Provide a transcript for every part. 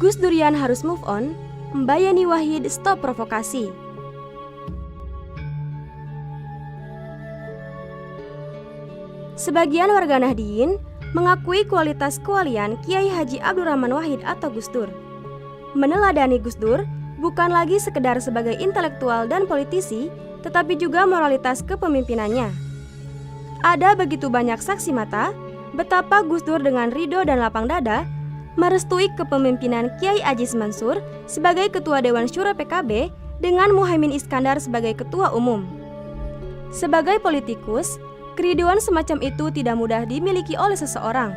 Gus Durian harus move on, Mbak Yeni Wahid stop provokasi. Sebagian warga Nahdien mengakui kualitas kewalian Kiai Haji Abdurrahman Wahid atau Gus Dur. Meneladani Gus Dur bukan lagi sekedar sebagai intelektual dan politisi, tetapi juga moralitas kepemimpinannya. Ada begitu banyak saksi mata betapa Gus Dur dengan ridho dan lapang dada merestui kepemimpinan Kiai Aziz Mansur sebagai Ketua Dewan Syuro PKB dengan Muhaimin Iskandar sebagai Ketua Umum. Sebagai politikus, keriduan semacam itu tidak mudah dimiliki oleh seseorang,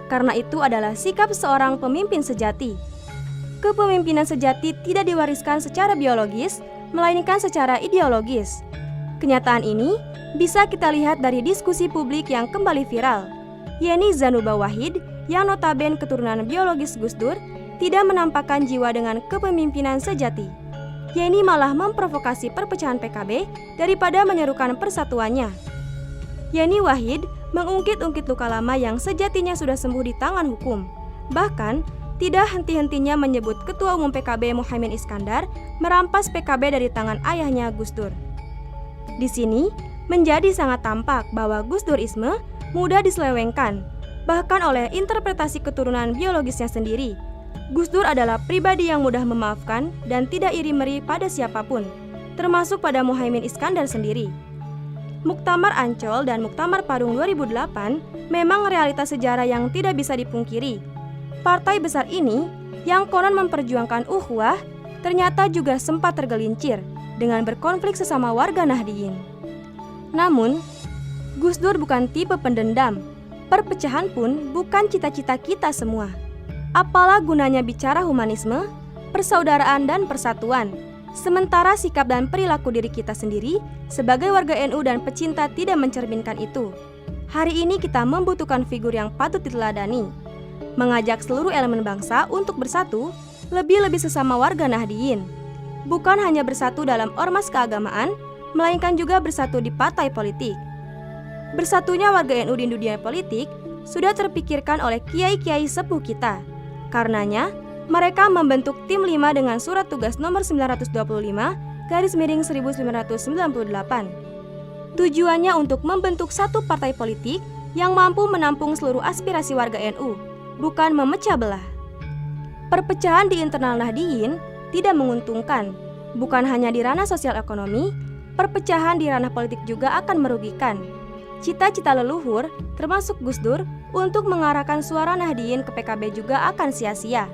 karena itu adalah sikap seorang pemimpin sejati. Kepemimpinan sejati tidak diwariskan secara biologis, melainkan secara ideologis. Kenyataan ini bisa kita lihat dari diskusi publik yang kembali viral. Yeni Zanuba Wahid, yang notabene keturunan biologis Gus Dur, tidak menampakkan jiwa dengan kepemimpinan sejati. Yeni malah memprovokasi perpecahan PKB daripada menyerukan persatuannya. Yeni Wahid mengungkit-ungkit luka lama yang sejatinya sudah sembuh di tangan hukum. Bahkan, tidak henti-hentinya menyebut Ketua Umum PKB Muhaimin Iskandar merampas PKB dari tangan ayahnya Gus Dur. Di sini, menjadi sangat tampak bahwa Gus Durisme mudah diselewengkan, bahkan oleh interpretasi keturunan biologisnya sendiri. Gus Dur adalah pribadi yang mudah memaafkan dan tidak iri-meri pada siapapun, termasuk pada Muhaimin Iskandar sendiri. Muktamar Ancol dan Muktamar Parung 2008 memang realitas sejarah yang tidak bisa dipungkiri. Partai besar ini, yang konon memperjuangkan ukhuwah, ternyata juga sempat tergelincir dengan berkonflik sesama warga Nahdien. Namun, Gus Dur bukan tipe pendendam. Perpecahan pun bukan cita-cita kita semua. Apalah gunanya bicara humanisme, persaudaraan dan persatuan, sementara sikap dan perilaku diri kita sendiri sebagai warga NU dan pecinta tidak mencerminkan itu. Hari ini kita membutuhkan figur yang patut diteladani, mengajak seluruh elemen bangsa untuk bersatu, lebih-lebih sesama warga Nahdien. Bukan hanya bersatu dalam ormas keagamaan, melainkan juga bersatu di partai politik. Bersatunya warga NU di dunia politik sudah terpikirkan oleh kiai-kiai sepuh kita. Karenanya, mereka membentuk tim 5 dengan surat tugas nomor 925/1998. Tujuannya untuk membentuk satu partai politik yang mampu menampung seluruh aspirasi warga NU, bukan memecah belah. Perpecahan di internal Nahdien tidak menguntungkan, bukan hanya di ranah sosial ekonomi, perpecahan di ranah politik juga akan merugikan. Cita-cita leluhur, termasuk Gus Dur, untuk mengarahkan suara Nahdien ke PKB juga akan sia-sia.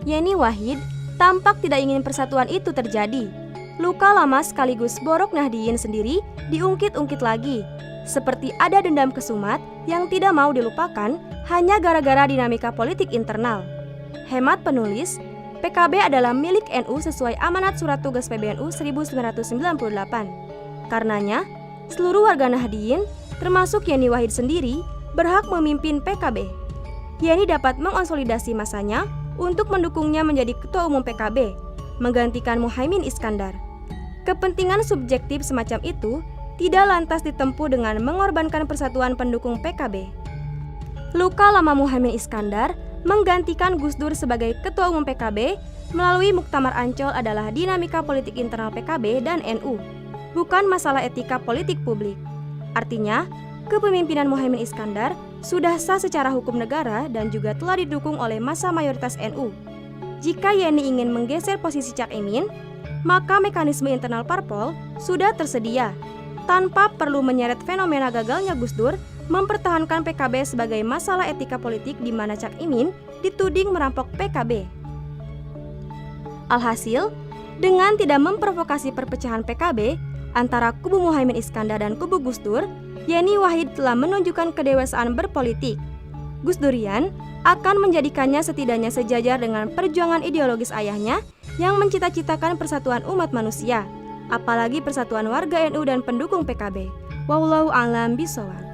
Yeni Wahid tampak tidak ingin persatuan itu terjadi. Luka lama sekaligus borok Nahdien sendiri diungkit-ungkit lagi, seperti ada dendam kesumat yang tidak mau dilupakan hanya gara-gara dinamika politik internal. Hemat penulis, PKB adalah milik NU sesuai amanat Surat Tugas PBNU 1998. Karenanya, seluruh warga Nahdien, termasuk Yeni Wahid sendiri, berhak memimpin PKB. Yeni dapat mengonsolidasi masanya untuk mendukungnya menjadi Ketua Umum PKB, menggantikan Muhaimin Iskandar. Kepentingan subjektif semacam itu tidak lantas ditempuh dengan mengorbankan persatuan pendukung PKB. Luka lama Muhaimin Iskandar menggantikan Gus Dur sebagai Ketua Umum PKB melalui Muktamar Ancol adalah dinamika politik internal PKB dan NU, bukan masalah etika politik publik. Artinya, kepemimpinan Muhaimin Iskandar sudah sah secara hukum negara dan juga telah didukung oleh massa mayoritas NU. Jika Yeni ingin menggeser posisi Cak Imin, maka mekanisme internal parpol sudah tersedia, tanpa perlu menyeret fenomena gagalnya Gus Dur mempertahankan PKB sebagai masalah etika politik di mana Cak Imin dituding merampok PKB. Alhasil, dengan tidak memprovokasi perpecahan PKB antara kubu Muhaimin Iskandar dan kubu Gus Dur, Yeni Wahid telah menunjukkan kedewasaan berpolitik. Gus Durian akan menjadikannya setidaknya sejajar dengan perjuangan ideologis ayahnya yang mencita-citakan persatuan umat manusia, apalagi persatuan warga NU dan pendukung PKB. Wallahu a'lam bishawab.